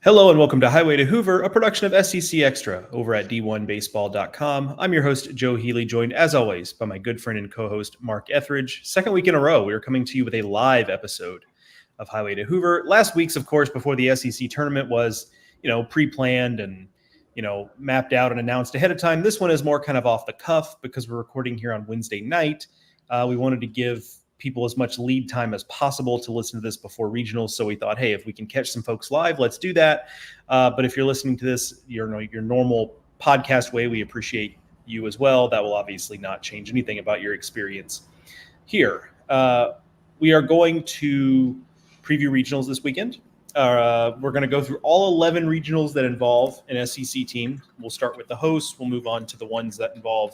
Hello and welcome to Highway to Hoover, a production of SEC Extra over at d1baseball.com. I'm your host, Joe Healy, joined as always by my good friend and co-host, Mark Etheridge. Second week in a row, we are coming to you with a live episode of Highway to Hoover. Last week's, of course, before the SEC tournament was, pre-planned and, mapped out and announced ahead of time. This one is more kind of off the cuff because we're recording here on Wednesday night. We wanted to give people as much lead time as possible to listen to this before regionals. So we thought, hey, if we can catch some folks live, let's do that. But if you're listening to this, your normal podcast way, we appreciate you as well. That will obviously not change anything about your experience here. We are going to preview regionals this weekend. We're going to go through all 11 regionals that involve an SEC team. We'll start with the hosts. We'll move on to the ones that involve,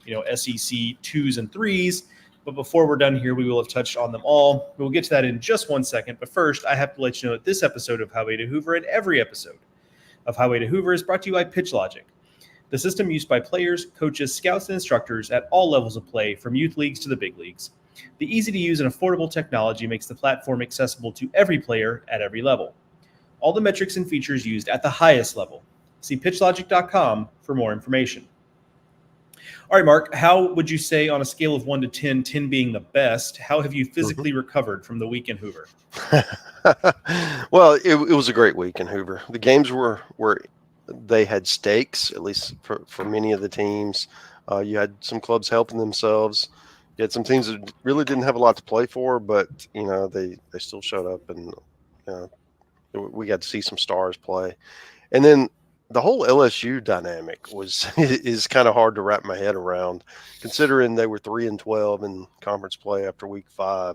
SEC 2s and 3s. But before we're done here, we will have touched on them all. We'll get to that in just one second. But first, I have to let you know that this episode of Highway to Hoover and every episode of Highway to Hoover is brought to you by Pitch Logic, the system used by players, coaches, scouts, and instructors at all levels of play, from youth leagues to the big leagues. The easy-to-use and affordable technology makes the platform accessible to every player at every level. All the metrics and features used at the highest level. See pitchlogic.com for more information. All right, Mark, how would you say on a scale of 1 to 10, 10 being the best, how have you physically recovered from the week in Hoover? Well, it was a great week in Hoover. The games were they had stakes, at least for many of the teams. You had some clubs helping themselves. You had some teams that really didn't have a lot to play for, but, they still showed up, and we got to see some stars play. And then the whole LSU dynamic is kind of hard to wrap my head around, considering they were 3-12 in conference play after week 5,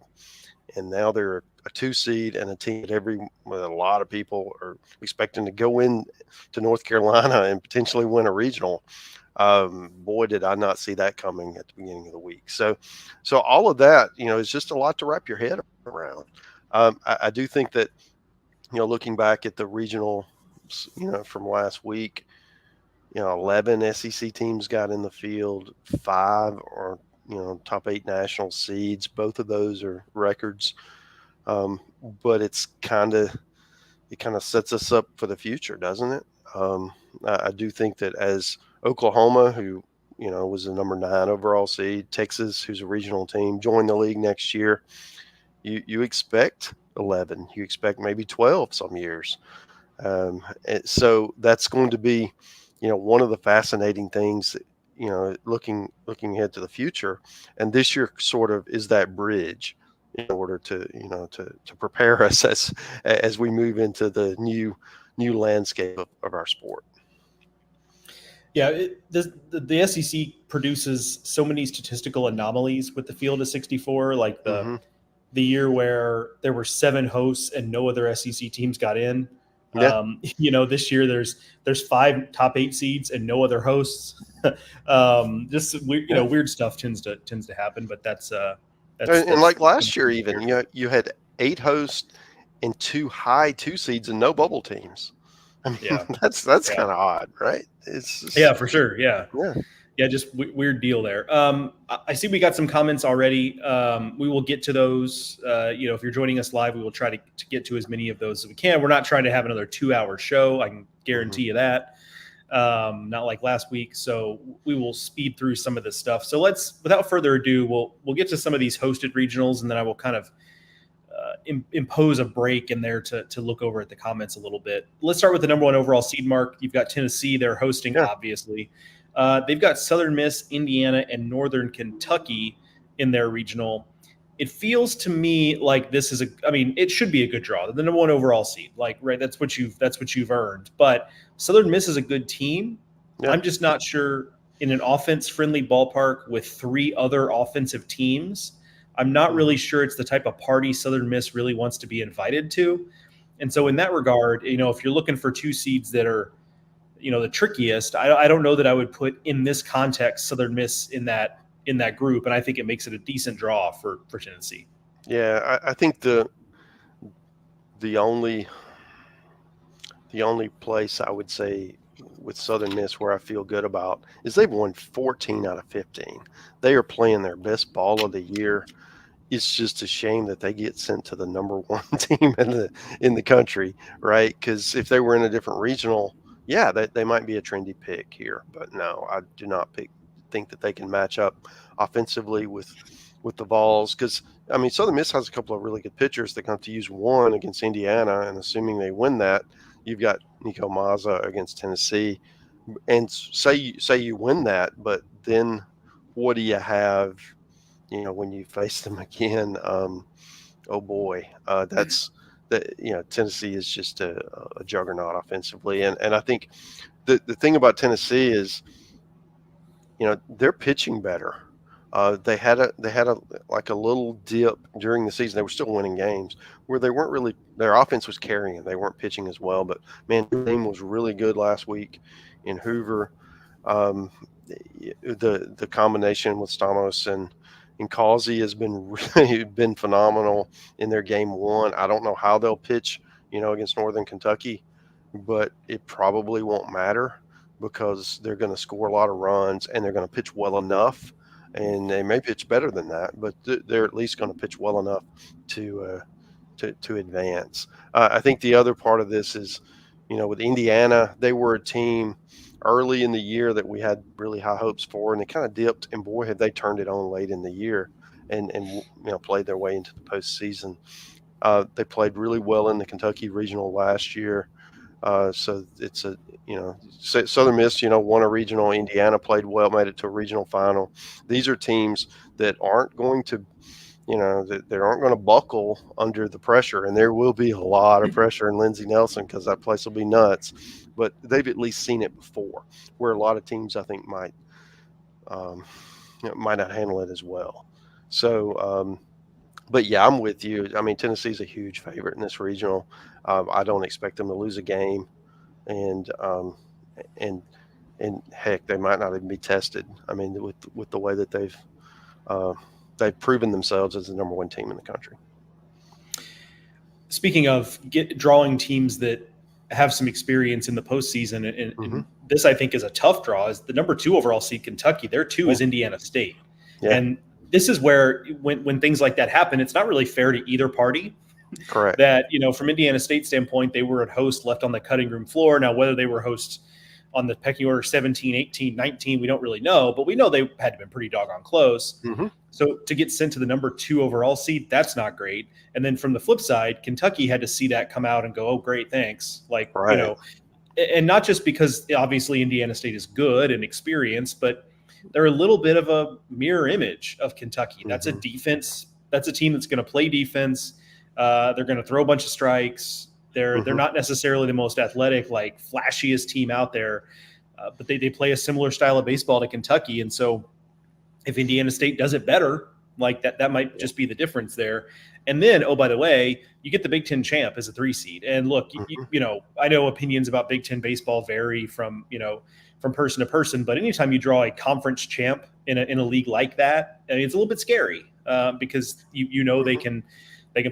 and now they're a 2 seed and a team that a lot of people are expecting to go in to North Carolina and potentially win a regional. Boy, did I not see that coming at the beginning of the week. So all of that, is just a lot to wrap your head around. I do think that, looking back at the regional, from last week, 11 SEC teams got in the field, 5 are, top 8 national seeds. Both of those are records. But it kind of sets us up for the future, doesn't it? I do think that as Oklahoma, who, was the number 9 overall seed, Texas, who's a regional team, join the league next year, you expect 11, you expect maybe 12 some years. So that's going to be, one of the fascinating things, looking ahead to the future. And this year sort of is that bridge in order to prepare us as we move into the new landscape of our sport. Yeah, the SEC produces so many statistical anomalies with the field of 64, like the year where there were 7 hosts and no other SEC teams got in. Yeah. This year there's 5 top 8 seeds and no other hosts. Just weird stuff tends to happen, but that's like last year, even you had 8 hosts and 2 high 2 seeds and no bubble teams. I mean, yeah. that's kind of odd, right? It's just, for sure. Yeah. Just weird deal there. I see we got some comments already. We will get to those. If you're joining us live, we will try to get to as many of those as we can. We're not trying to have another 2-hour show. I can guarantee you that. Not like last week. So we will speed through some of this stuff. So without further ado, we'll get to some of these hosted regionals, and then I will kind of impose a break in there to look over at the comments a little bit. Let's start with the number 1 overall seed, Mark. You've got Tennessee. They're hosting, obviously. They've got Southern Miss, Indiana, and Northern Kentucky in their regional. It feels to me like this is it should be a good draw. The number 1 overall seed, right? That's what you've earned. But Southern Miss is a good team. Yeah. I'm just not sure in an offense-friendly ballpark with 3 other offensive teams. I'm not really sure it's the type of party Southern Miss really wants to be invited to. And so in that regard, if you're looking for 2 seeds that are, the trickiest, I don't know that I would put in this context Southern Miss in that group, and I think it makes it a decent draw for Tennessee. Yeah, I think the only place I would say with Southern Miss where I feel good about is they've won 14 out of 15. They are playing their best ball of the year. it's just a shame that they get sent to the number one team in the country, right? Because if they were in a different regional, yeah, they might be a trendy pick here. But no, I do not think that they can match up offensively with the Vols. Because I mean, Southern Miss has a couple of really good pitchers. They're going to have to use one against Indiana, and assuming they win that, you've got Nico Mazza against Tennessee. And say you win that, but then what do you have? You know, when you face them again, oh boy, that's that. You know, Tennessee is just a juggernaut offensively, and I think the thing about Tennessee is, you know, they're pitching better. They had a like a little dip during the season. They were still winning games where they weren't really, their offense was carrying. They weren't pitching as well, but man, their team was really good last week in Hoover. Um, the combination with Stamos and Causey has been really been phenomenal in their game one. I don't know how they'll pitch, you know, against Northern Kentucky, but it probably won't matter because they're going to score a lot of runs and they're going to pitch well enough, and they may pitch better than that, but they're at least going to pitch well enough to advance. I think the other part of this is, you know, with Indiana, they were a team early in the year that we had really high hopes for, and they kind of dipped, and boy, had they turned it on late in the year and you know, played their way into the postseason. They played really well in the Kentucky Regional last year. So it's a, you know, Southern Miss, you know, won a regional. Indiana played well, made it to a regional final. These are teams that aren't going to, you know, they aren't going to buckle under the pressure, and there will be a lot of pressure in Lindsey Nelson because that place will be nuts. But they've at least seen it before, where a lot of teams I think might not handle it as well. So, but yeah, I'm with you. I mean, Tennessee's a huge favorite in this regional. I don't expect them to lose a game, and heck, they might not even be tested. I mean, with the way that they've proven themselves as the number one team in the country. Speaking of drawing teams that have some experience in the postseason, and this I think is a tough draw, is the number 2 overall seed Kentucky. Their 2 is Indiana State. Yeah. And this is where when things like that happen, it's not really fair to either party. Correct. That, you know, from Indiana State standpoint, they were a host left on the cutting room floor. Now, whether they were hosts on the pecking order 17, 18, 19, we don't really know, but we know they had to have been pretty doggone close. So to get sent to the number 2 overall seed, that's not great. And then from the flip side, Kentucky had to see that come out and go, oh, great, thanks. Like, right. You know, and not just because obviously Indiana State is good and experienced, but they're a little bit of a mirror image of Kentucky. That's a defense. That's a team that's going to play defense. They're going to throw a bunch of strikes. They're not necessarily the most athletic, like flashiest team out there, but they play a similar style of baseball to Kentucky. And so if Indiana State does it better, like that might just be the difference there. And then, oh, by the way, you get the Big Ten champ as a 3 seed. And look, you know, I know opinions about Big Ten baseball vary from person to person, but anytime you draw a conference champ in a league like that, I mean, it's a little bit scary because you know they can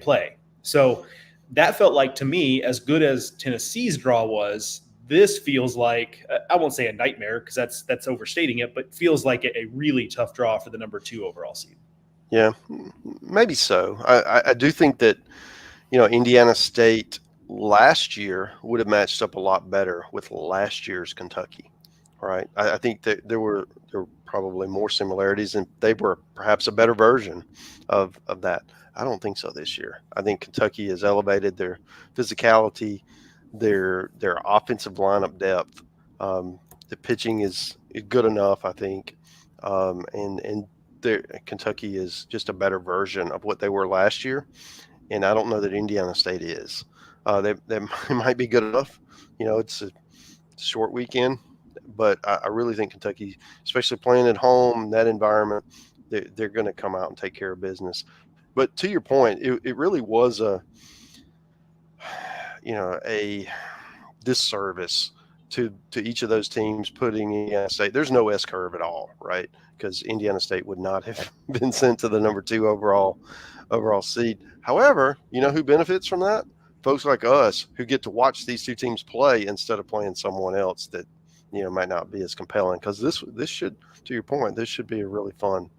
play. So that felt like, to me, as good as Tennessee's draw was, this feels like, I won't say a nightmare because that's overstating it, but feels like a really tough draw for the number 2 overall seed. Yeah, maybe so. I do think that, you know, Indiana State last year would have matched up a lot better with last year's Kentucky, right? I think that there were probably more similarities, and they were perhaps a better version of that. I don't think so this year. I think Kentucky has elevated their physicality, their offensive lineup depth. The pitching is good enough, I think, and Kentucky is just a better version of what they were last year. And I don't know that Indiana State is. They might be good enough. You know, it's a short weekend, but I really think Kentucky, especially playing at home, that environment, they're going to come out and take care of business. But to your point, it really was a disservice to each of those teams putting Indiana State. There's no S curve at all, right? Because Indiana State would not have been sent to the number 2 overall seed. However, you know who benefits from that? Folks like us who get to watch these 2 teams play instead of playing someone else that, you know, might not be as compelling. Because this should, to your point, this should be a really fun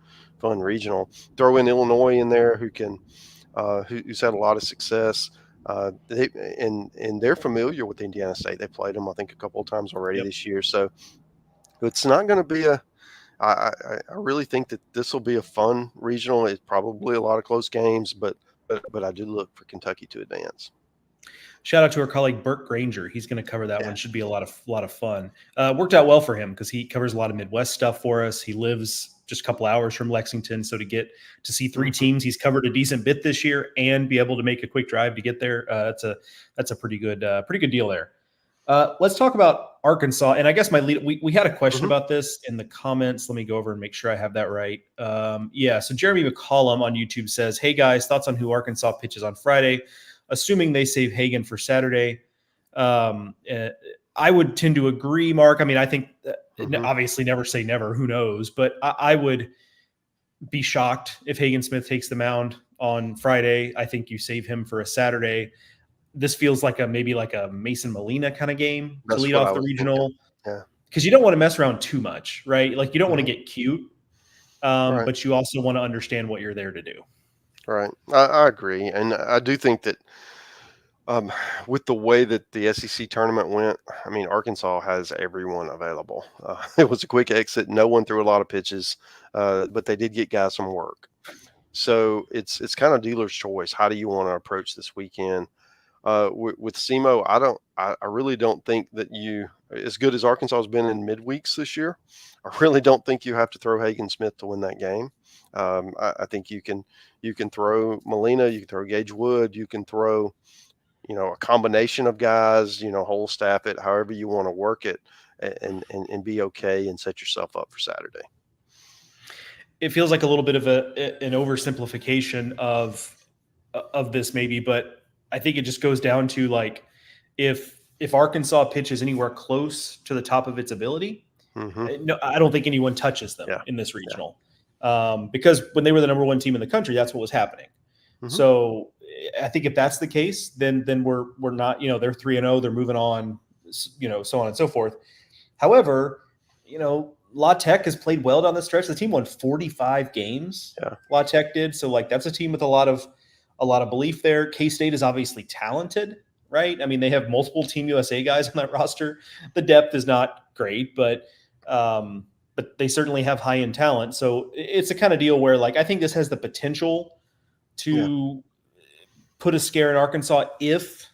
fun regional. Throw in Illinois in there, who's had a lot of success. And they're familiar with Indiana State. They played them, I think, a couple of times already this year. So it's not going to be I really think that this will be a fun regional. It's probably a lot of close games, but I do look for Kentucky to advance. Shout out to our colleague Burt Granger. He's going to cover that one. Should be a lot of fun. Worked out well for him because he covers a lot of Midwest stuff for us. He lives just a couple hours from Lexington, so to get to see three teams, he's covered a decent bit this year, and be able to make a quick drive to get there. That's a pretty good deal there. Let's talk about Arkansas. And I guess we had a question about this in the comments. Let me go over and make sure I have that right. So Jeremy McCollum on YouTube says, "Hey guys, thoughts on who Arkansas pitches on Friday, assuming they save Hagan for Saturday?" I would tend to agree, Mark. I mean, I think obviously never say never, who knows, but I would be shocked if Hagan Smith takes the mound on Friday. I think you save him for a Saturday. This feels like maybe a Mason Molina kind of game to lead off the regional. Yeah. Because you don't want to mess around too much, right? Like you don't want to get cute, Right. but you also want to understand what you're there to do. Right. I agree. And I do think that with the way that the SEC tournament went, I mean, Arkansas has everyone available. It was a quick exit. No one threw a lot of pitches, but they did get guys some work. So it's kind of dealer's choice. How do you want to approach this weekend? With SEMO, I really don't think that as good as Arkansas has been in midweeks this year, I really don't think you have to throw Hagan Smith to win that game. I think you can throw Molina, you can throw Gage Wood, you can throw, a combination of guys, whole staff it, however you want to work it, and be okay and set yourself up for Saturday. It feels like a little bit of an oversimplification of this maybe, but I think it just goes down to like if Arkansas pitches anywhere close to the top of its ability, no, I don't think anyone touches them in this regional. Because when they were the number one team in the country, that's what was happening. So I think if that's the case, then we're not, they're 3-0, they're moving on, so on and so forth. However, La Tech has played well down the stretch. The team won 45 games. La Tech did. So like that's a team with a lot of belief there. K-State is obviously talented, right? I mean, they have multiple Team USA guys on that roster. The depth is not great, but they certainly have high-end talent. So it's a kind of deal where, like, I think this has the potential to put a scare in Arkansas if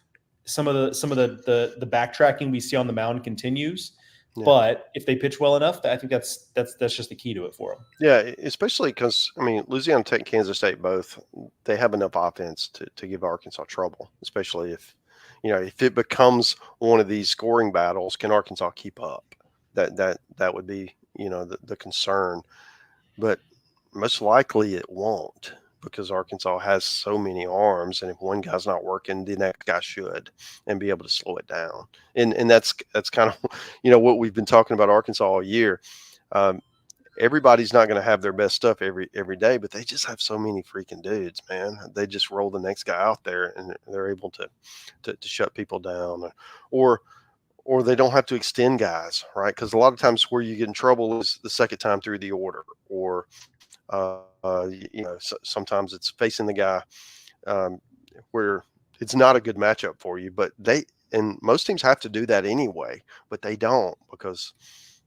some of the backtracking we see on the mound continues. But if they pitch well enough, I think that's just the key to it for them. Yeah, especially because, I mean, Louisiana Tech and Kansas State both, they have enough offense to give Arkansas trouble, especially if it becomes one of these scoring battles. Can Arkansas keep up? That would be, the concern. But most likely it won't, because Arkansas has so many arms, and if one guy's not working, the next guy should, and be able to slow it down. And that's kind of, what we've been talking about Arkansas all year. Everybody's not going to have their best stuff every day, but they just have so many freaking dudes, man. They just roll the next guy out there, and they're able to shut people down, or they don't have to extend guys, right? Because a lot of times where you get in trouble is the second time through the order, or sometimes it's facing the guy where it's not a good matchup for you. But and most teams have to do that anyway, but they don't, because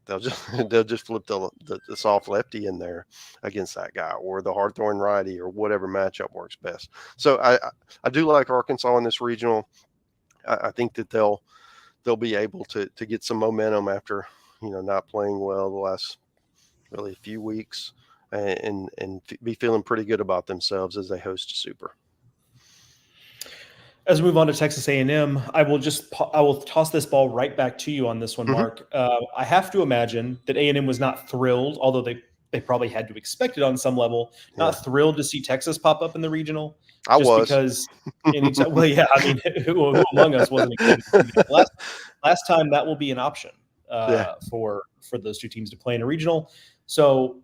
they'll just flip the soft lefty in there against that guy, or the hard throwing righty, or whatever matchup works best. So I do like Arkansas in this regional. I think that they'll be able to get some momentum after not playing well the last really few weeks, and be feeling pretty good about themselves as they host a Super. As we move on to Texas A&M, I will toss this ball right back to you on this one, Mark. I have to imagine that A&M was not thrilled, although they probably had to expect it on some level, not thrilled to see Texas pop up in the regional. Because well, yeah, I mean, who among us wasn't excited? Last time that will be an option for those two teams to play in a regional. So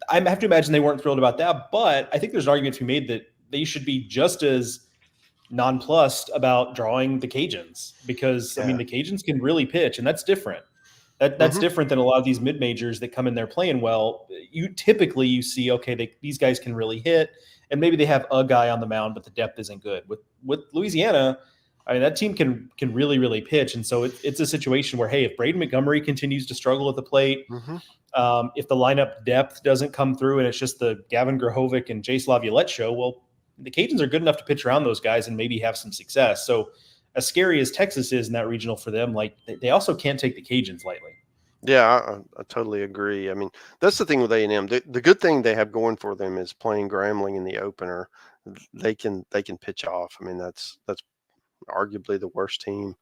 I have to imagine they weren't thrilled about that, but I think there's an argument to be made that they should be just as nonplussed about drawing the Cajuns, because I mean, the Cajuns can really pitch, and that's different That's different than a lot of these mid majors that come in there playing well. You see, okay, these guys can really hit, and maybe they have a guy on the mound, but the depth isn't good. With Louisiana, I mean, that team can really, really pitch, and so it's a situation where, hey, if Braden Montgomery continues to struggle at the plate, if the lineup depth doesn't come through, and it's just the Gavin Grahovic and Jace Laviolette show, well, the Cajuns are good enough to pitch around those guys and maybe have some success. So, as scary as Texas is in that regional for them, like they also can't take the Cajuns lightly. Yeah, I totally agree. I mean, that's the thing with A&M. The good thing they have going for them is playing Grambling in the opener. They can pitch off. I mean, that's arguably the worst team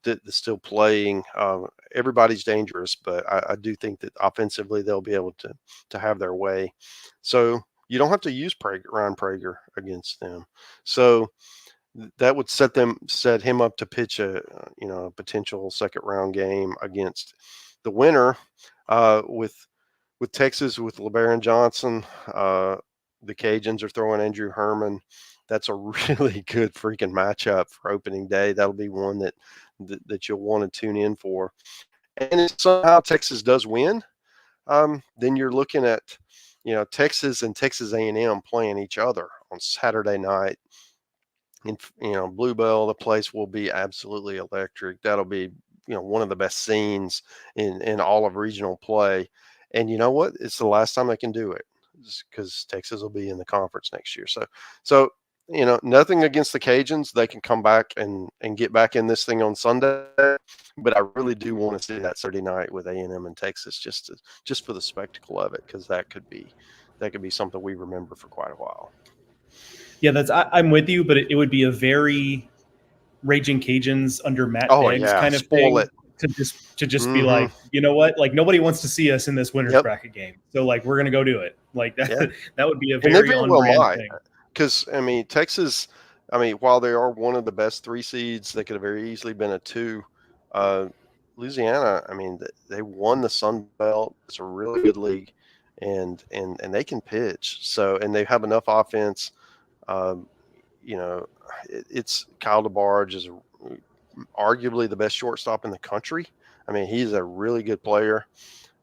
that's still playing. Everybody's dangerous, but I do think that offensively they'll be able to have their way. So you don't have to use Ryan Prager against them. So that would set him up to pitch a potential second round game against the winner with Texas, with LeBaron Johnson. The Cajuns are throwing Andrew Herman. That's a really good freaking matchup for opening day. That'll be one that you'll want to tune in for. And if somehow Texas does win, then you're looking at Texas and Texas A&M playing each other on Saturday night. In Bluebell, the place will be absolutely electric. That'll be one of the best scenes in all of regional play. And you know what? It's the last time they can do it because Texas will be in the conference next year. So nothing against the Cajuns. They can come back and get back in this thing on Sunday. But I really do want to see that Saturday night with A&M and Texas just for the spectacle of it, because that could be something we remember for quite a while. Yeah, I'm with you, but it would be a very Raging Cajuns under Matt Beggs kind of spoil thing it. to just be like, you know what, like nobody wants to see us in this winner's bracket game, so like we're gonna go do it. Like that that would be a very on brand thing. Because I mean, Texas, while they are one of the best 3 seeds, they could have very easily been a 2. Louisiana, they won the Sun Belt. It's a really good league, and they can pitch. So, and they have enough offense. It's Kyle DeBarge is arguably the best shortstop in the country. He's a really good player.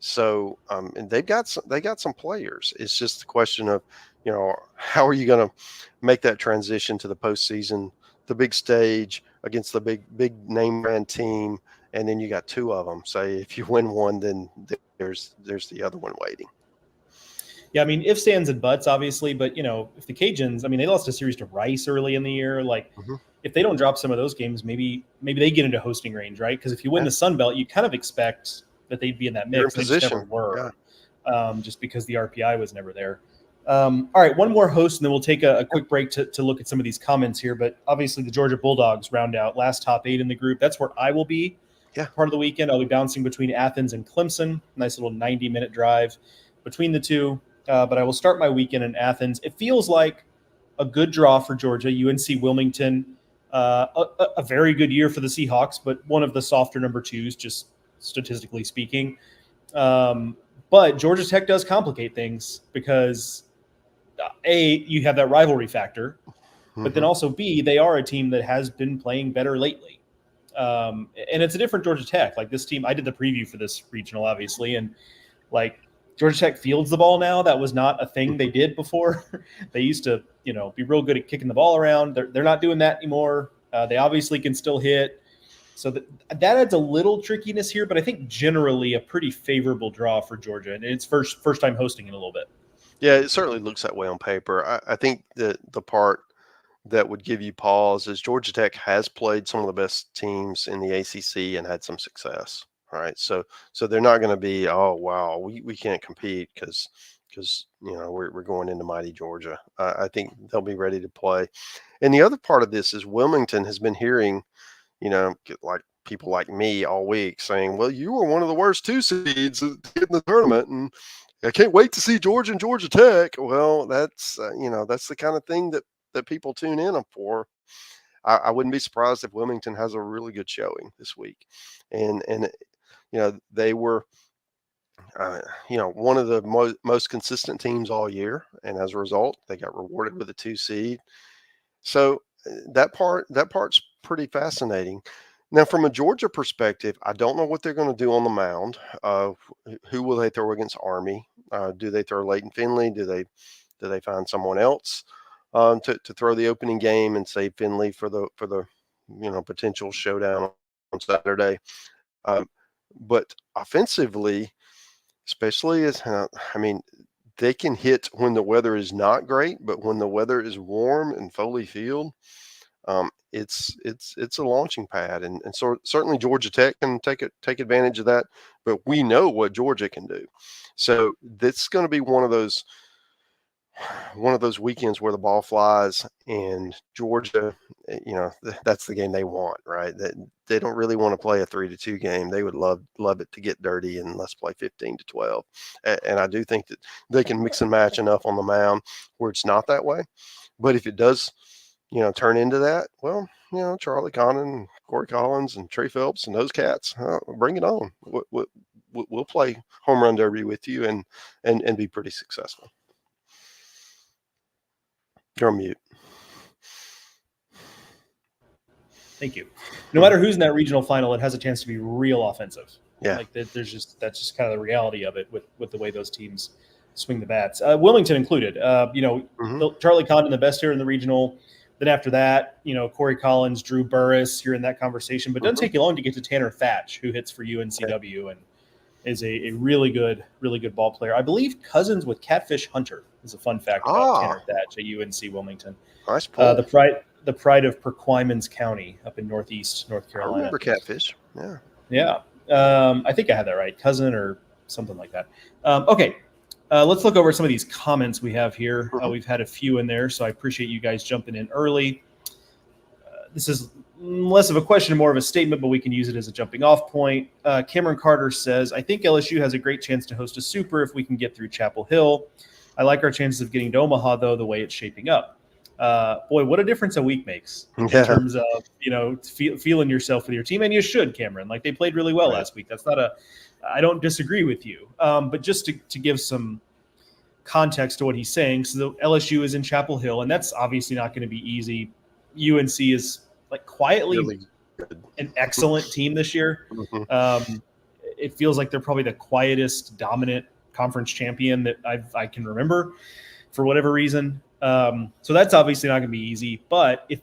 So, and they got some players. It's just the question of, how are you going to make that transition to the postseason, the big stage against the big name brand team, and then you got 2 of them. Say if you win one, then there's the other one waiting. Yeah, ifs, ands, and buts, obviously, but if the Cajuns, they lost a series to Rice early in the year. Like, if they don't drop some of those games, maybe they get into hosting range, right? Because if you win the Sun Belt, you kind of expect that they'd be in that mix. They just never were, just because the RPI was never there. All right, one more host, and then we'll take a quick break to look at some of these comments here. But obviously, the Georgia Bulldogs round out last top 8 in the group. That's where I will be. Part of the weekend, I'll be bouncing between Athens and Clemson. Nice little 90-minute drive between the two. But I will start my weekend in Athens. It feels like a good draw for Georgia. UNC Wilmington, a very good year for the Seahawks, but one of the softer number 2s, just statistically speaking. But Georgia Tech does complicate things because, A, you have that rivalry factor, but then also, B, they are a team that has been playing better lately. And it's a different Georgia Tech. Like this team, I did the preview for this regional, obviously, and like Georgia Tech fields the ball now. That was not a thing they did before. They used to, be real good at kicking the ball around. They're not doing that anymore. They obviously can still hit. So that adds a little trickiness here, but I think generally a pretty favorable draw for Georgia. And it's first time hosting in a little bit. Yeah, it certainly looks that way on paper. I think that the part that would give you pause is Georgia Tech has played some of the best teams in the ACC and had some success. All right, so they're not going to be, oh wow, we can't compete because we're going into mighty Georgia. I think they'll be ready to play. And the other part of this is Wilmington has been hearing, like people like me all week saying, well, you were one of the worst 2 seeds in the tournament, and I can't wait to see Georgia and Georgia Tech. Well, that's that's the kind of thing that people tune in for. I wouldn't be surprised if Wilmington has a really good showing this week, and they were, one of the most consistent teams all year, and as a result, they got rewarded with a 2 seed. So that part's pretty fascinating. Now, from a Georgia perspective, I don't know what they're going to do on the mound. Who will they throw against Army? Do they throw Leighton Finley? Do they find someone else to throw the opening game and save Finley for the potential showdown on Saturday? But offensively, especially they can hit when the weather is not great, but when the weather is warm in Foley Field, it's a launching pad, and so certainly Georgia Tech can take advantage of that. But we know what Georgia can do, so that's going to be one of those weekends where the ball flies, and Georgia, that's the game they want, right? That they don't really want to play a 3-2 game. They would love it to get dirty and let's play 15-12. And I do think that they can mix and match enough on the mound where it's not that way. But if it does, turn into that, well, Charlie Connon, Corey Collins, and Trey Phelps and those cats, bring it on. We'll play home run derby with you and be pretty successful. You're on mute. Thank you. No matter who's in that regional final, it has a chance to be real offensive. Yeah. Like that's just kind of the reality of it with the way those teams swing the bats. Wilmington included. Charlie Condon, the best hitter in the regional. Then after that, Corey Collins, Drew Burris, you're in that conversation. But it doesn't take you long to get to Tanner Thatch, who hits for UNCW and is a really good ball player. I believe cousins with Catfish Hunter is a fun fact about Tanner Thatch at UNC Wilmington. Nice pull. The pride of Perquimans County up in northeast North Carolina. I remember Catfish. Yeah. Yeah. I think I had that right. Cousin or something like that. Okay. Let's look over some of these comments we have here. We've had a few in there, so I appreciate you guys jumping in early. This is less of a question, more of a statement, but we can use it as a jumping off point. Cameron Carter says, I think LSU has a great chance to host a super if we can get through Chapel Hill. I like our chances of getting to Omaha, though, the way it's shaping up. Boy, what a difference a week makes in terms of, feeling yourself with your team. And you should, Cameron. Like, they played really well last week. That's not I don't disagree with you. But just to give some context to what he's saying, so the LSU is in Chapel Hill, and that's obviously not going to be easy. UNC is like quietly really an excellent team this year. It feels like they're probably the quietest, dominant conference champion that I can remember for whatever reason. So that's obviously not going to be easy. But if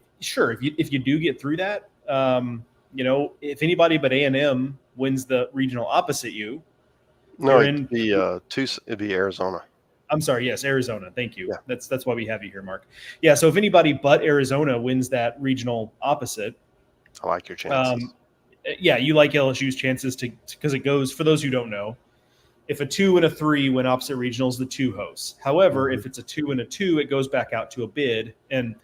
you do get through that, if anybody but A&M wins the regional opposite you, it'd be Arizona. I'm sorry. Yes, Arizona. Thank you. Yeah. That's why we have you here, Mark. Yeah. So if anybody but Arizona wins that regional opposite, I like your chances. You like LSU's chances because it goes, for those who don't know, if a 2 and a 3 win opposite regionals, the 2 hosts. However, if it's a 2 and a 2, it goes back out to a bid, and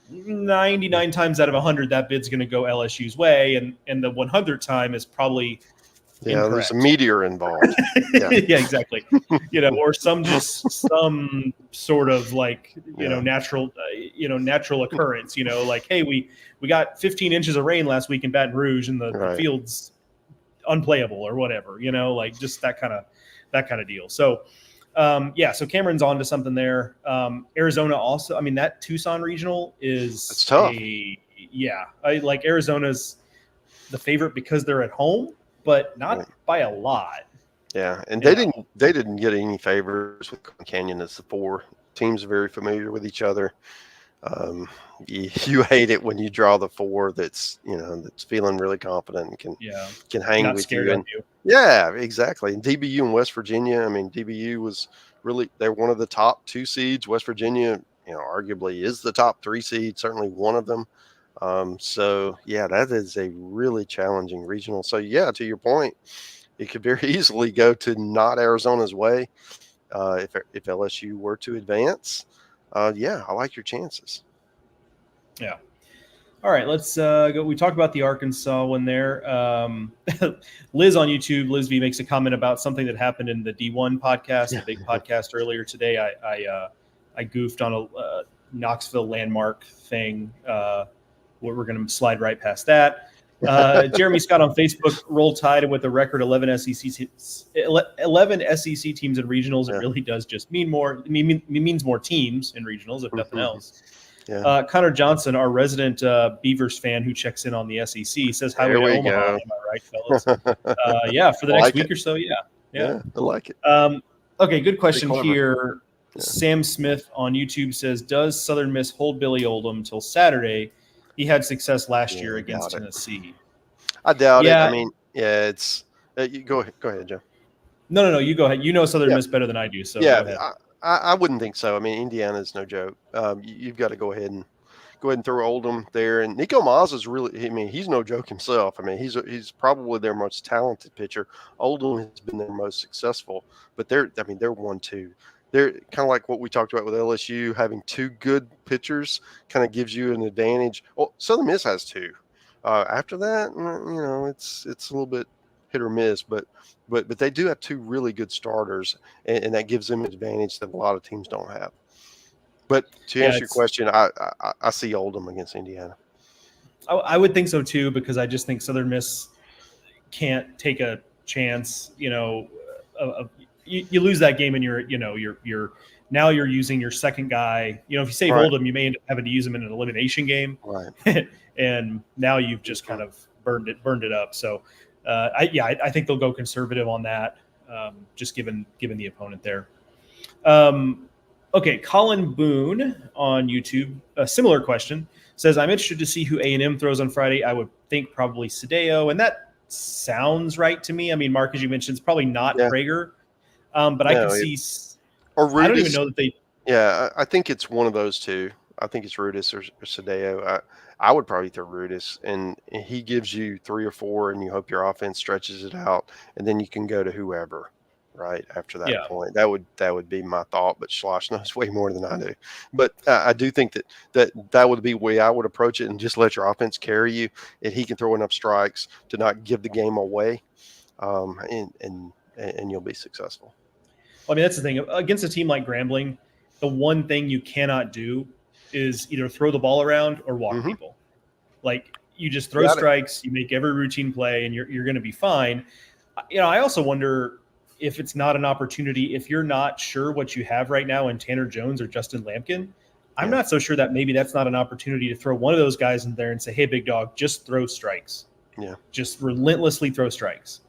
99 times out of 100, that bid's going to go LSU's way, and the 100th time is probably incorrect. There's a meteor involved. Yeah, exactly. Or some sort of natural occurrence. Like, hey, we got 15 inches of rain last week in Baton Rouge, and the field's unplayable or whatever. Just that kind of deal. So, so Cameron's on to something there. Arizona also. I mean, that Tucson regional it's tough. I like Arizona's the favorite because they're at home, but not by a lot. Yeah, and they didn't get any favors with Canyon as the 4 teams are very familiar with each other. You hate it when you draw the 4 that's feeling really confident and can hang not with you. Yeah, exactly. And DBU and West Virginia. I mean, DBU was they're one of the top 2 seeds. West Virginia, arguably is the top 3 seed, certainly one of them. That is a really challenging regional. So to your point, it could very easily go to not Arizona's way if LSU were to advance. I like your chances. Yeah. All right, let's go. We talked about the Arkansas one there. Liz on YouTube, Liz V makes a comment about something that happened in the D1 podcast, the big podcast earlier today. I goofed on a Knoxville landmark thing. We're going to slide right past that. Jeremy Scott on Facebook, Roll Tide with a record 11 SEC teams in regionals. It really does just mean more. It means more teams in regionals, if nothing else. Yeah. Connor Johnson, our resident Beavers fan who checks in on the SEC, says highway There to we Omaha. go. Am I right, fellas? Yeah, for the I next like week it. or so. Yeah. Yeah, I like it. Okay, good Pretty question clever. here. Yeah. Sam Smith on YouTube says, does Southern Miss hold Billy Oldham till Saturday? He had success last year I against doubt it. Tennessee. I doubt it. I Yeah. mean, yeah, it's you go ahead, Joe. No, you go ahead. You know Southern Yeah. Miss better than I do, so Yeah, go ahead. I wouldn't think so. I mean, Indiana's no joke. You've got to go ahead and throw Oldham there. And Nico Maz is really, I mean, he's no joke himself. I mean, he's probably their most talented pitcher. Oldham has been their most successful, but they're 1-2. They're kind of like what we talked about with LSU, having two good pitchers kind of gives you an advantage. Well, Southern Miss has two. After that, it's a little bit hit or miss, but they do have two really good starters, and that gives them an advantage that a lot of teams don't have. But to answer your question, I see Oldham against Indiana. I would think so too, because I just think Southern Miss can't take a chance. You lose that game, and you're now you're using your second guy. If you save Oldham, you may end up having to use him in an elimination game, right? And now you've just kind of burned it up. So, I think they'll go conservative on that, just given the opponent there. Okay, Colin Boone on YouTube, a similar question, says, I'm interested to see who A&M throws on Friday. I would think probably Sadeo, and that sounds right to me. I mean, Mark, as you mentioned, it's probably not Prager, but I could see – or Rudis. I don't even know that they – Yeah, I think it's one of those two. I think it's Rudis or Sadeo. I would probably throw Rudis, and he gives you 3 or 4, and you hope your offense stretches it out, and then you can go to whoever. Right after that point, that would be my thought. But Schloss knows way more than I do. But I do think that would be the way I would approach it, and just let your offense carry you, and he can throw enough strikes to not give the game away, and you'll be successful. Well, I mean, that's the thing against a team like Grambling. The one thing you cannot do is either throw the ball around or walk people. Like, you just throw strikes, you make every routine play, and you're going to be fine. I also wonder if it's not an opportunity, if you're not sure what you have right now in Tanner Jones or Justin Lampkin, I'm not so sure that maybe that's not an opportunity to throw one of those guys in there and say, hey, big dog, just throw strikes. Yeah. Just relentlessly throw strikes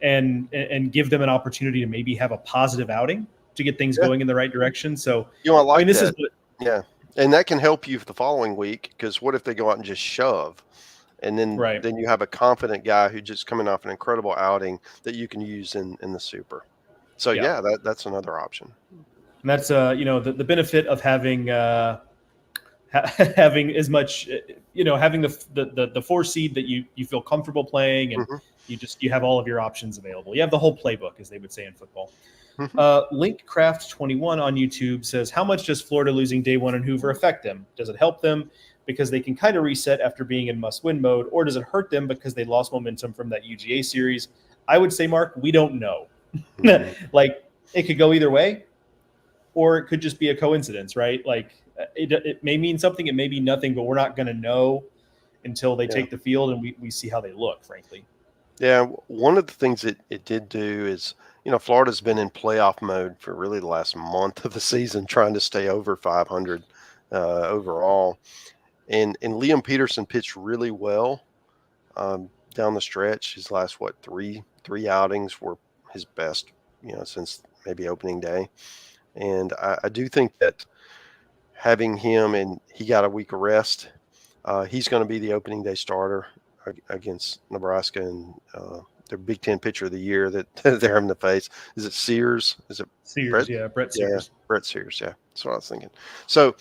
and give them an opportunity to maybe have a positive outing to get things going in the right direction. So, I like this that. is and that can help you for the following week, because what if they go out and just shove? And then you have a confident guy who just coming off an incredible outing that you can use in the Super. So that's another option. And that's the benefit of having having as much having the 4 seed that you feel comfortable playing, and you have all of your options available. You have the whole playbook, as they would say in football. Linkcraft21 on YouTube says, how much does Florida losing day one in Hoover affect them? Does it help them because they can kind of reset after being in must-win mode, or does it hurt them because they lost momentum from that UGA series? I would say, Mark, we don't know. Like, it could go either way, or it could just be a coincidence, right? Like, it may mean something, it may be nothing, but we're not going to know until they take the field and we see how they look, frankly. Yeah, one of the things it did do is, Florida's been in playoff mode for really the last month of the season, trying to stay over 500 overall. And Liam Peterson pitched really well down the stretch. His last three outings were his best, since maybe opening day. And I do think that having him, and he got a week of rest, he's going to be the opening day starter against Nebraska, and their Big Ten pitcher of the year that they're having to face. Is it Sears? Is it Sears? Brett? Yeah, Brett Sears. Yeah, Brett Sears. Yeah, that's what I was thinking. So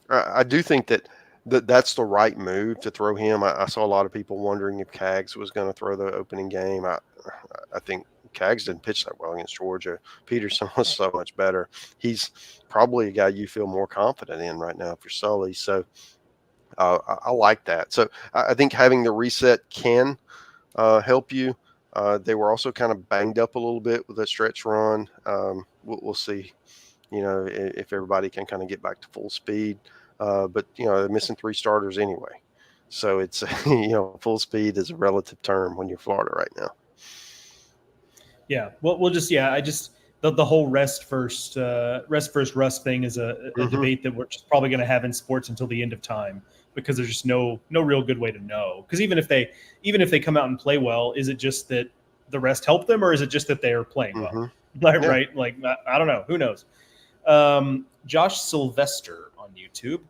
I do think that's the right move to throw him. I saw a lot of people wondering if Cags was going to throw the opening game. I think Cags didn't pitch that well against Georgia. Peterson was so much better. He's probably a guy you feel more confident in right now for Sully. So I like that. So I think having the reset can help you. They were also kind of banged up a little bit with a stretch run. We'll see, if everybody can kind of get back to full speed. But they're missing 3 starters anyway. So it's, full speed is a relative term when you're Florida right now. Yeah. Well, we'll just, the whole rest first rust thing is a debate that we're just probably going to have in sports until the end of time, because there's just no real good way to know. Because even if they come out and play well, is it just that the rest helped them, or is it just that they are playing well? Right? Like, I don't know. Who knows? Josh Sylvester on YouTube.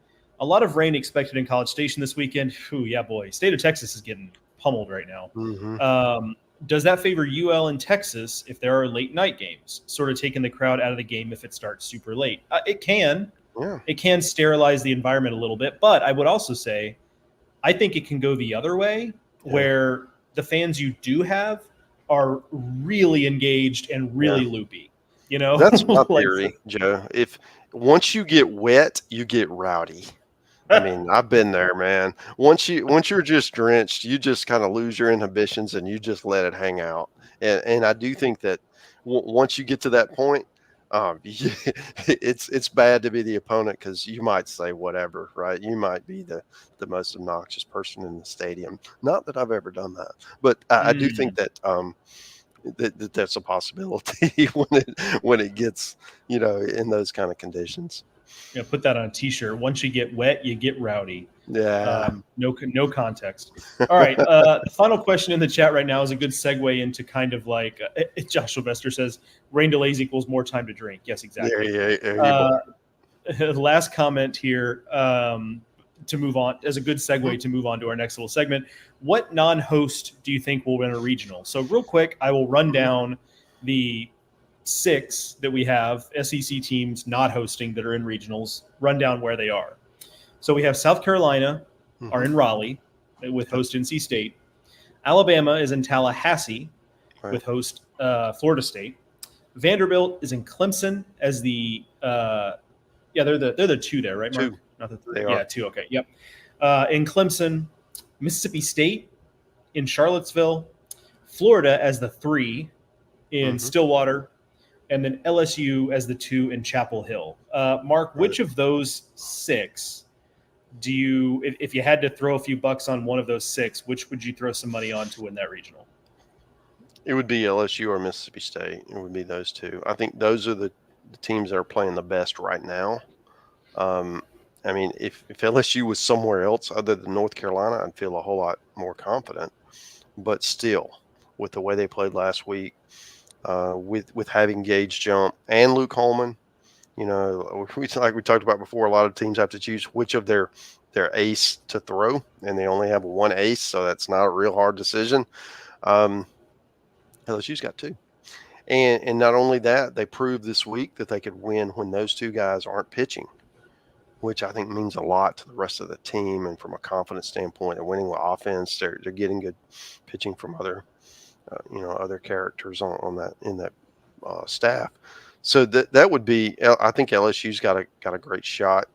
A lot of rain expected in College Station this weekend. Ooh, yeah, boy. State of Texas is getting pummeled right now. Does that favor UL in Texas if there are late night games, sort of taking the crowd out of the game if it starts super late? It can. Yeah. It can sterilize the environment a little bit. But I would also say I think it can go the other way, where the fans you do have are really engaged and really loopy. You know, that's my theory, Joe. If once you get wet, you get rowdy. I mean, I've been there, man. Once you're just drenched, you just kind of lose your inhibitions and you just let it hang out. And I do think that once you get to that point, it's bad to be the opponent, because you might say whatever, right? You might be the most obnoxious person in the stadium. Not that I've ever done that, but I do think that that's a possibility when it gets, in those kind of conditions. Yeah, put that on a T-shirt. Once you get wet, you get rowdy. Yeah. No context. All right. The final question in the chat right now is a good segue into kind of like Josh Sylvester says, rain delays equals more time to drink. Yes, exactly. Last comment here to move on as a good segue to move on to our next little segment. What non-host do you think will win a regional? So real quick, I will run down the 6 that we have SEC teams not hosting that are in regionals, run down where they are. So we have South Carolina are in Raleigh with host NC State. Alabama is in Tallahassee with host Florida State. Vanderbilt is in Clemson as the they're the 2 there, right, Mark? 2. Not the 3. Yeah, 2. Okay, yep. In Clemson, Mississippi State in Charlottesville, Florida as the 3 in Stillwater, and then LSU as the 2 in Chapel Hill. Mark, which of those 6 do you, if you had to throw a few bucks on one of those 6, which would you throw some money on to win that regional? It would be LSU or Mississippi State. It would be those 2. I think those are the teams that are playing the best right now. I mean, if LSU was somewhere else other than North Carolina, I'd feel a whole lot more confident. But still, with the way they played last week, with having Gage jump and Luke Holman, like we talked about before, a lot of teams have to choose which of their ace to throw, and they only have one ace, so that's not a real hard decision. LSU's got 2. And not only that, they proved this week that they could win when those 2 guys aren't pitching, which I think means a lot to the rest of the team. And from a confidence standpoint, they're winning with offense. They're getting good pitching from other characters on that in that staff. So that would be, I think LSU's got a great shot.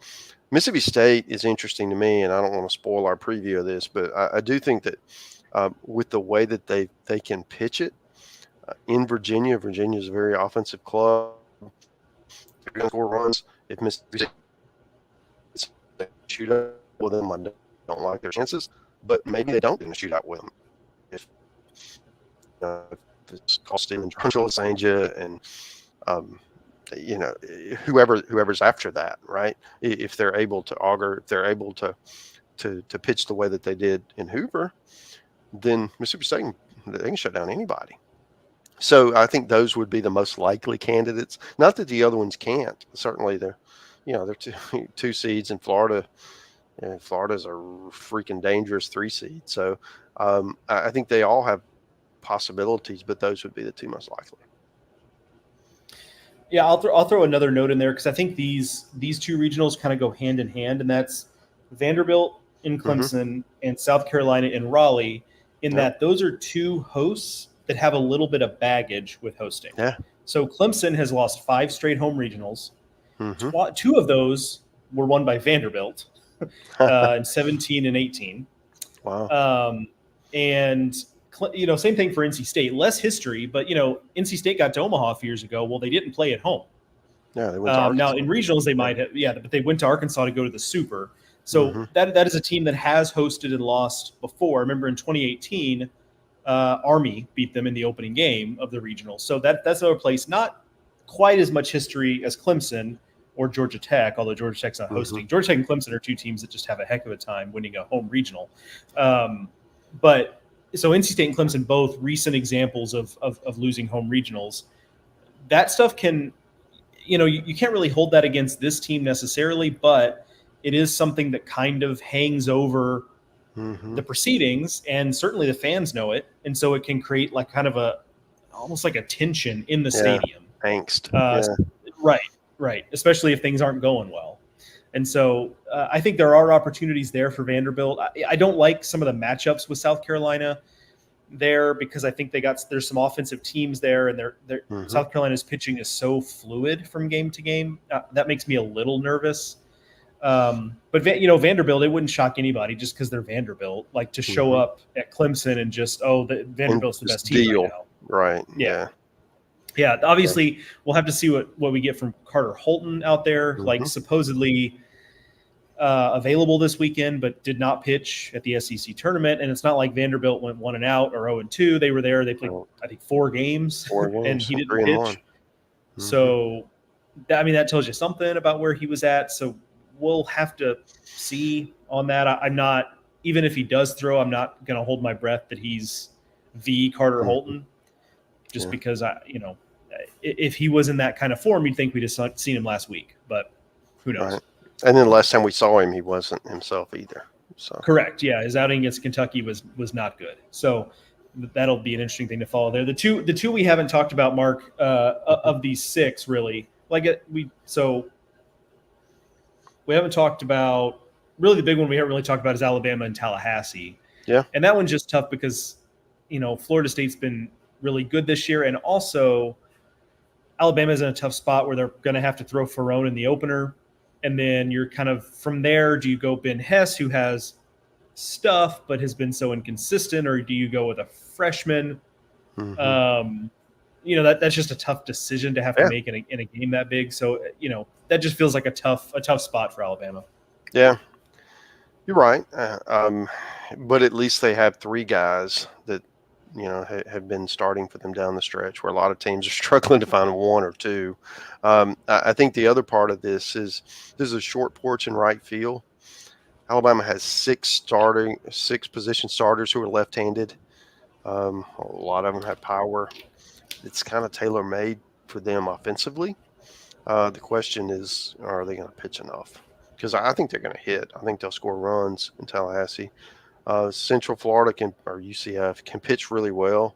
Mississippi State is interesting to me, and I don't want to spoil our preview of this, but I do think that with the way that they can pitch it in Virginia is a very offensive club. They're going to score runs. If Mississippi State shoot up with them, I don't like their chances, but maybe they don't get in a shootout with them. If it's Costin and Control Sanja and whoever's after that, right? If they're able to auger, if they're able to pitch the way that they did in Hoover, then Mississippi State they can shut down anybody. So I think those would be the most likely candidates. Not that the other ones can't. Certainly they're 2 seeds in Florida. And Florida's a freaking dangerous 3 seed. So I think they all have possibilities, but those would be the 2 most likely. Yeah, I'll throw another note in there, because I think these 2 regionals kind of go hand in hand, and that's Vanderbilt in Clemson and South Carolina in Raleigh, in that those are 2 hosts that have a little bit of baggage with hosting. Yeah. So Clemson has lost 5 straight home regionals. 2 of those were won by Vanderbilt in 17 and 18. Wow. And same thing for NC State. Less history, but NC State got to Omaha a few years ago. Well, they didn't play at home. Yeah, they went to Arkansas. Now in regionals they might have, but they went to Arkansas to go to the Super. So that is a team that has hosted and lost before. Remember in 2018, Army beat them in the opening game of the regional. So that's another place. Not quite as much history as Clemson or Georgia Tech, although Georgia Tech's not hosting. Georgia Tech and Clemson are two teams that just have a heck of a time winning a home regional. But so NC State and Clemson, both recent examples of losing home regionals. That stuff can, you can't really hold that against this team necessarily, but it is something that kind of hangs over the proceedings, and certainly the fans know it. And so it can create like kind of almost like a tension in the stadium. Angst. Right. Especially if things aren't going well. And so I think there are opportunities there for Vanderbilt. I don't like some of the matchups with South Carolina there because I think there's some offensive teams there, and South Carolina's pitching is so fluid from game to game. That makes me a little nervous. But Vanderbilt, it wouldn't shock anybody just because they're Vanderbilt, like to show up at Clemson and just, Vanderbilt's the best team right now. Right. Yeah. Obviously, we'll have to see what we get from Carter Holton out there, like supposedly available this weekend, but did not pitch at the SEC tournament. And it's not like Vanderbilt went 1-0 or 0-2. They were there. They played, I think, 4 games, and he didn't pitch. So, that tells you something about where he was at. So we'll have to see on that. I'm not, even if he does throw, I'm not going to hold my breath that he's the Carter Holton. Just because if he was in that kind of form, you'd think we'd have seen him last week, but who knows? Right. And then the last time we saw him, he wasn't himself either. So correct, yeah, his outing against Kentucky was not good. So that'll be an interesting thing to follow there. The two we haven't talked about, Mark, of these 6, really, we haven't talked about. Really, the big one we haven't really talked about is Alabama and Tallahassee. Yeah, and that one's just tough because Florida State's been really good this year, and also Alabama's in a tough spot where they're going to have to throw Ferrone in the opener, and then you're kind of from there. Do you go Ben Hess, who has stuff but has been so inconsistent, or do you go with a freshman? That's just a tough decision to have to make in a game that big. So that just feels like a tough spot for Alabama. Yeah, you're right. But at least they have 3 guys that have been starting for them down the stretch, where a lot of teams are struggling to find 1 or 2. I think the other part of this is there's a short porch in right field. Alabama has 6 position starters who are left-handed. A lot of them have power. It's kind of tailor-made for them offensively. The question is, are they going to pitch enough? Because I think they're going to hit. I think they'll score runs in Tallahassee. Central Florida or UCF can pitch really well.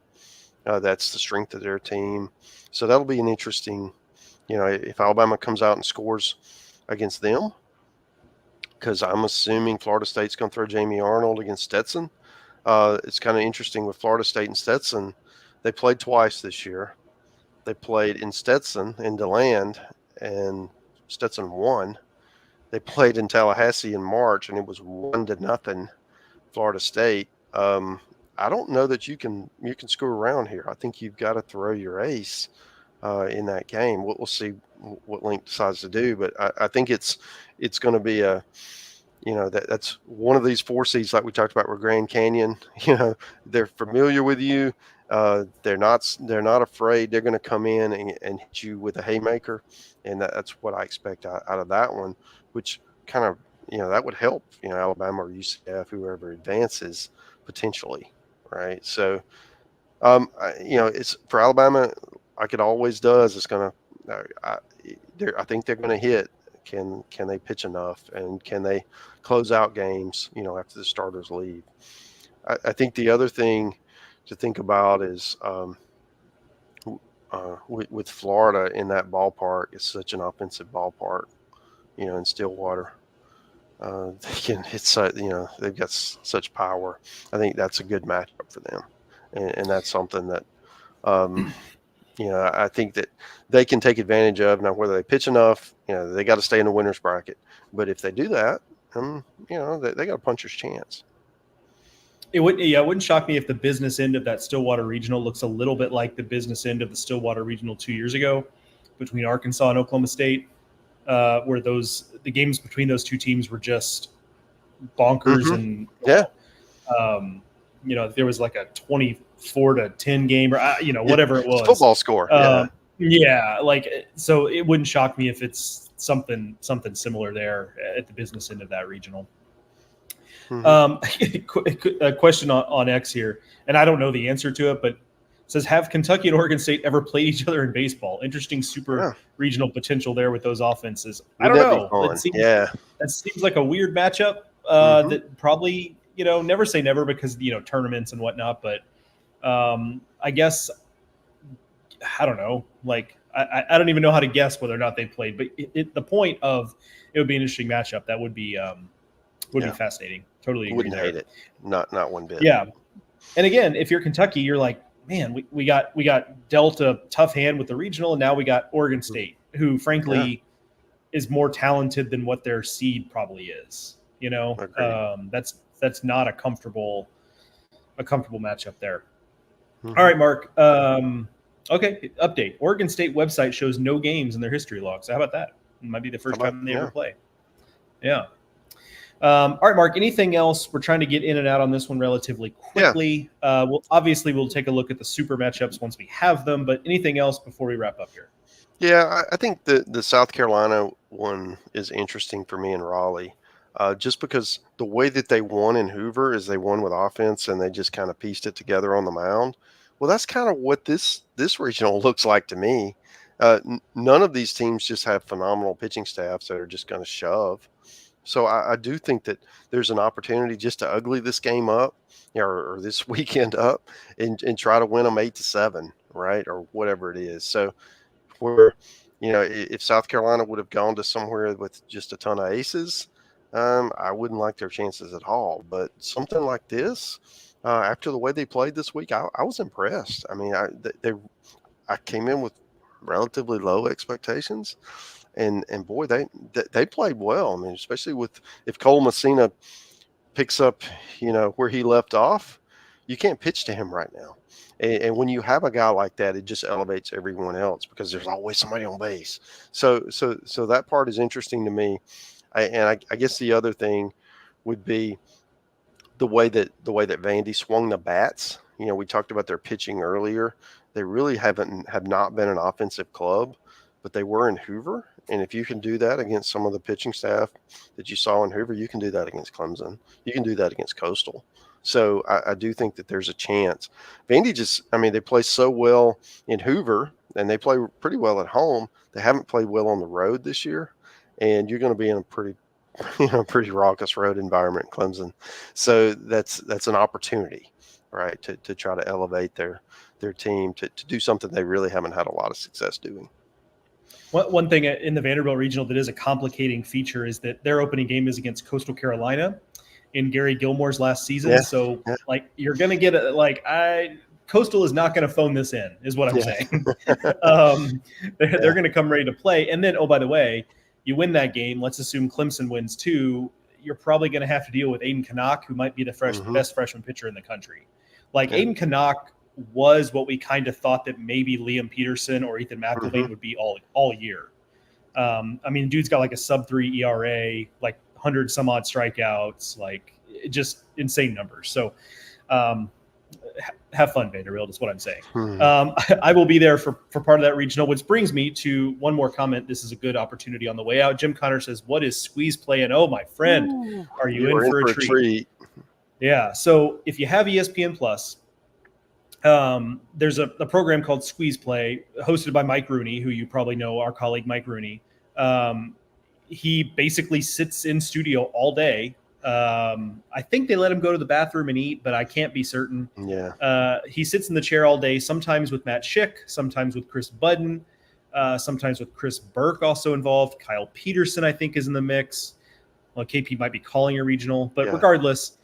That's the strength of their team. So that'll be an interesting, if Alabama comes out and scores against them, because I'm assuming Florida State's going to throw Jamie Arnold against Stetson. It's kind of interesting with Florida State and Stetson. They played twice this year. They played in Stetson in DeLand, and Stetson won. They played in Tallahassee in March, and it was 1-0. Florida State. I don't know that you can screw around here. I think you've got to throw your ace in that game. We'll see what Link decides to do, but I think it's going to be that's one of these 4 seeds like we talked about with Grand Canyon. They're familiar with you. They're not afraid. They're going to come in and hit you with a haymaker, and that's what I expect out of that one, which kind of that would help, Alabama or UCF, whoever advances potentially, right? So, it's for Alabama, like it always does. It's going to, I think they're going to hit. Can they pitch enough, and can they close out games, after the starters leave? I think the other thing to think about is with Florida in that ballpark, it's such an offensive ballpark, in Stillwater. They can hit, they've got such power. I think that's a good matchup for them, and that's something that, I think that they can take advantage of. Now, whether they pitch enough, they got to stay in the winner's bracket. But if they do that, they got a puncher's chance. It wouldn't shock me if the business end of that Stillwater Regional looks a little bit like the business end of the Stillwater Regional 2 years ago between Arkansas and Oklahoma State. Where the games between those 2 teams were just bonkers, and there was like a 24-10 game, or whatever it was, football score. Yeah, like, so it wouldn't shock me if it's something similar there at the business end of that regional. A question on X here, and I don't know the answer to it, but it says, have Kentucky and Oregon State ever played each other in baseball? Interesting super regional potential there with those offenses. Wouldn't I don't know. That seems, that seems like a weird matchup that probably, never say never because, tournaments and whatnot. But I guess, I don't know. Like, I don't even know how to guess whether or not they played. But the point of it would be an interesting matchup. That would be be fascinating. Totally agree. Wouldn't hate it. Not one bit. Yeah. And again, if you're Kentucky, you're like, man, we got dealt a tough hand with the regional, and now we got Oregon State, who frankly is more talented than what their seed probably is. That's not a comfortable matchup there. All right, Mark. Okay, update. Oregon State website shows no games in their history log. So how about that? It might be the first time they ever play. Yeah. All right, Mark, anything else? We're trying to get in and out on this one relatively quickly. We'll take a look at the super matchups once we have them, but anything else before we wrap up here? Yeah, I think the South Carolina one is interesting for me in Raleigh, just because the way that they won in Hoover is they won with offense and they just kind of pieced it together on the mound. Well, that's kind of what this regional looks like to me. None of these teams just have phenomenal pitching staffs that are just going to shove. So I do think that there's an opportunity just to ugly this game up, or this weekend up, and try to win them 8-7, right, or whatever it is. So where, if South Carolina would have gone to somewhere with just a ton of aces, I wouldn't like their chances at all. But something like this, after the way they played this week, I was impressed. I mean, I came in with relatively low expectations. And boy, they played well. I mean, especially if Cole Messina picks up, where he left off, you can't pitch to him right now. And when you have a guy like that, it just elevates everyone else because there's always somebody on base. So that part is interesting to me. I guess the other thing would be the way that Vandy swung the bats. We talked about their pitching earlier. They really have not been an offensive club, but they were in Hoover. And if you can do that against some of the pitching staff that you saw in Hoover, you can do that against Clemson. You can do that against Coastal. So I do think that there's a chance. Vandy they play so well in Hoover, and they play pretty well at home. They haven't played well on the road this year, and you're going to be in a pretty raucous road environment in Clemson. So that's an opportunity, right, to try to elevate their team to do something they really haven't had a lot of success doing. One thing in the Vanderbilt regional that is a complicating feature is that their opening game is against Coastal Carolina in Gary Gilmore's last season. Yeah. So you're going to get Coastal is not going to phone this in is what I'm saying. They're going to come ready to play. And then, oh, by the way, you win that game. Let's assume Clemson wins too. You're probably going to have to deal with Aiden Canuck, who might be the best freshman pitcher in the country. Aiden Canuck was what we kind of thought that maybe Liam Peterson or Ethan McElvain would be all year. Dude's got a sub-3 ERA, 100 some odd strikeouts, just insane numbers. So have fun, Vanderbilt, is what I'm saying. I will be there for part of that regional, which brings me to one more comment. This is a good opportunity on the way out. Jim Connor says, what is squeeze play? And oh, my friend, are you in for a treat? Yeah. So if you have ESPN Plus, there's a program called Squeeze Play hosted by Mike Rooney, who you probably know, our colleague Mike Rooney. He basically sits in studio all day. I think they let him go to the bathroom and eat, but I can't be certain. Yeah. He sits in the chair all day, sometimes with Matt Schick, sometimes with Chris Budden, sometimes with Chris Burke also involved. Kyle Peterson, I think, is in the mix. Well, KP might be calling a regional, but regardless.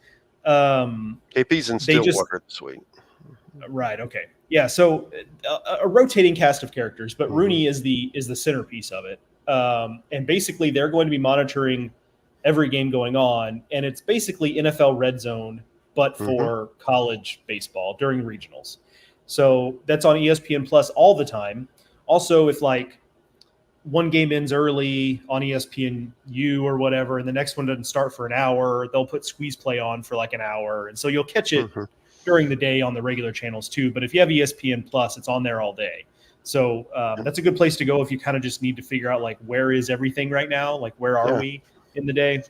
KP's in Stillwater this week. Right. Okay. Yeah. So a rotating cast of characters, but Rooney is the centerpiece of it. And basically they're going to be monitoring every game going on. And it's basically NFL Red Zone, but for college baseball during regionals. So that's on ESPN Plus all the time. Also, if one game ends early on ESPNU or whatever, and the next one doesn't start for an hour, they'll put Squeeze Play on for an hour. And so you'll catch it during the day on the regular channels too. But if you have ESPN Plus, it's on there all day. So that's a good place to go if you kind of just need to figure out like where is everything right now, like where are we in the day.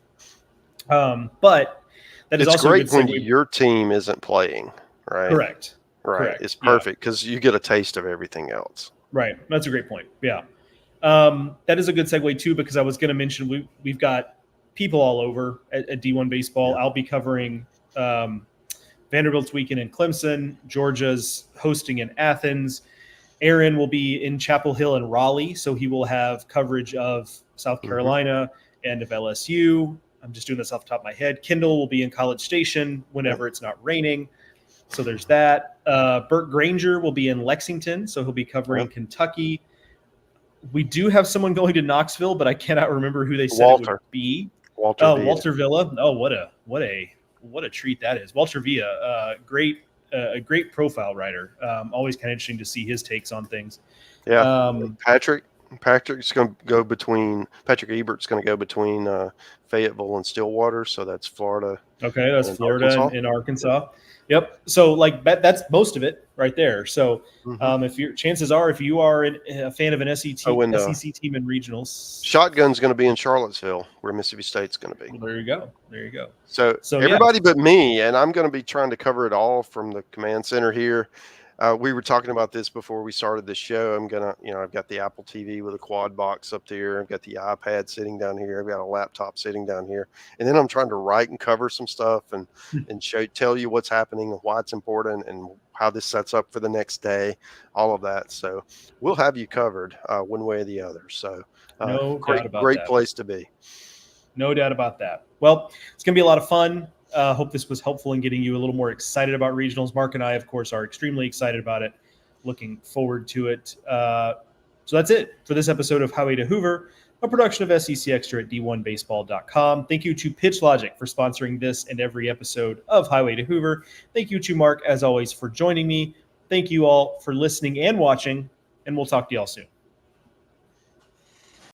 But that is it's also great a good when segue. your team isn't playing, right? Correct. Right. Correct. It's perfect because you get a taste of everything else. Right. That's a great point. Yeah. That is a good segue too, because I was going to mention we've got people all over at D1 baseball. Yeah. I'll be covering Vanderbilt's weekend in Clemson. Georgia's hosting in Athens. Aaron will be in Chapel Hill and Raleigh, so he will have coverage of South Carolina and of LSU. I'm just doing this off the top of my head. Kendall will be in College Station whenever it's not raining. So there's that. Burt Granger will be in Lexington, so he'll be covering Kentucky. We do have someone going to Knoxville, but I cannot remember who they said it would be. Walter Villa. Walter Villa. Oh, what a treat that is. Walter Villa, a great profile writer. Always kind of interesting to see his takes on things. Yeah. Patrick's going to go between Patrick Ebert's going to go between Fayetteville and Stillwater, so that's Florida. Okay, that's Florida and Arkansas. Yep. So like that's most of it right there. So if you are a fan of an SEC team in regionals, Shotgun's going to be in Charlottesville, where Mississippi State's going to be. Well, there you go. So everybody but me, and I'm going to be trying to cover it all from the command center here. We were talking about this before we started the show. I'm going to, I've got the Apple TV with a quad box up there. I've got the iPad sitting down here. I've got a laptop sitting down here. And then I'm trying to write and cover some stuff and tell you what's happening and why it's important and how this sets up for the next day, all of that. So we'll have you covered one way or the other. So great place to be. No doubt about that. Well, it's going to be a lot of fun. Hope this was helpful in getting you a little more excited about regionals. Mark and I, of course, are extremely excited about it. Looking forward to it. So that's it for this episode of Highway to Hoover, a production of SEC Extra at D1Baseball.com. Thank you to Pitch Logic for sponsoring this and every episode of Highway to Hoover. Thank you to Mark, as always, for joining me. Thank you all for listening and watching, and we'll talk to y'all soon.